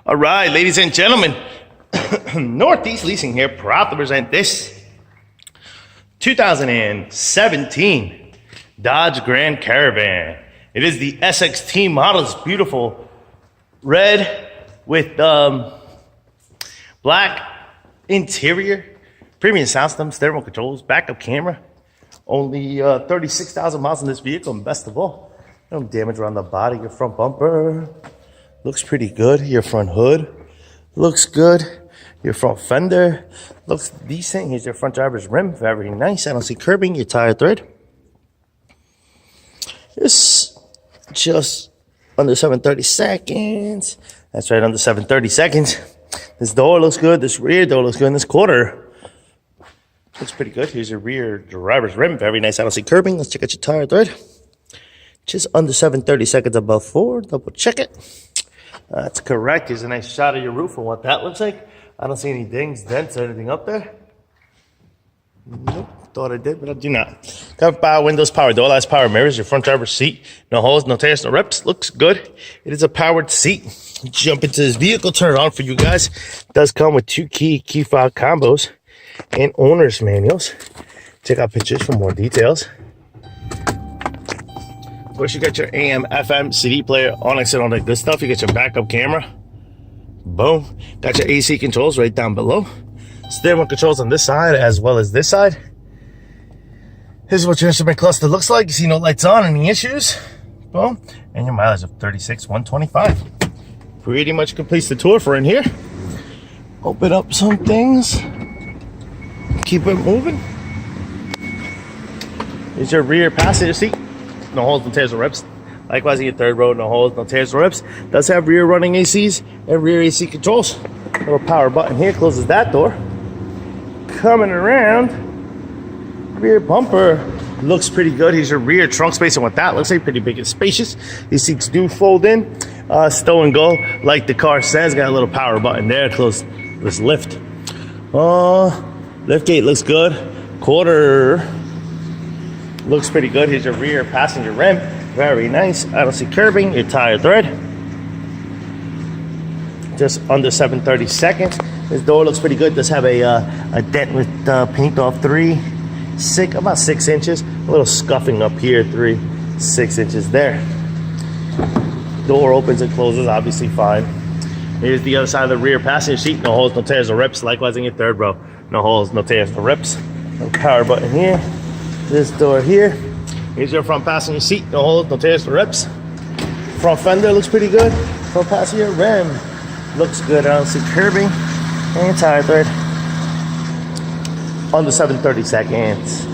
All right, ladies and gentlemen, Northeast Leasing here, proud to present this 2017 Dodge Grand Caravan. It is the SXT model. It's beautiful red with black interior, premium sound system, stereo controls, backup camera. Only 36,000 miles in this vehicle, and best of all, no damage around the body. Your front bumper looks pretty good. Your front hood looks good. Your front fender looks decent. Here's your front driver's rim, very nice. I don't see curbing. Your tire thread. It's just under 730 seconds. That's right, under 730 seconds. This door looks good. This rear door looks good. And this quarter looks pretty good. Here's your rear driver's rim, very nice. I don't see curbing. Let's check out your tire thread. Just under 730 seconds above 4. Double check it. That's correct. Here's a nice shot of your roof and what that looks like. I don't see any dings, dents, or anything up there. Nope. Thought I did, but I do not. Got power windows, power door locks, power mirrors, your front driver's seat. No holes, no tears, no rips. Looks good. It is a powered seat. Jump into this vehicle, turn it on for you guys. It does come with 2 key fob combos and owner's manuals. Check out pictures for more details. Of course, you got your AM, FM, CD player, Onyx, and all that good stuff. You got your backup camera. Boom. Got your AC controls right down below. Steering wheel controls on this side as well as this side. Here's what your instrument cluster looks like. You see no lights on, any issues. Boom. And your mileage of 36,125. Pretty much completes the tour for in here. Open up some things. Keep it moving. Here's your rear passenger seat. No holes, no tears, or rips. Likewise in your third row, no holes, no tears, or rips. Does have rear running ACs and rear AC controls. Little power button here closes that door. Coming around, rear bumper looks pretty good. Here's your rear trunk space and what that looks like. Pretty big and spacious. These seats do fold in, stow and go like the car says. Got a little power button there. Close this lift. Lift gate looks good. Quarter looks pretty good. Here's your rear passenger rim. Very nice. I don't see curbing. Your tire thread. Just under 730 seconds. This door looks pretty good. Does have a dent with paint off about 6 inches. A little scuffing up here, 6 inches there. Door opens and closes, obviously fine. Here's the other side of the rear passenger seat. No holes, no tears, or rips. Likewise in your third row. No holes, no tears, no rips. No power button here. This door here. Here's your front passenger seat. No holes, no tears, no rips. Front fender looks pretty good. Front passenger rim looks good. I don't see curbing. And tire thread. Under 730 seconds.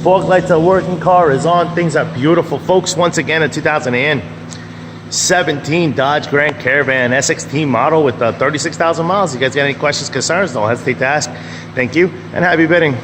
Fog lights are working. Car is on. Things are beautiful. Folks, once again, a 2017 Dodge Grand Caravan SXT model with 36,000 miles. You guys got any questions, concerns? Don't hesitate to ask. Thank you, and happy bidding.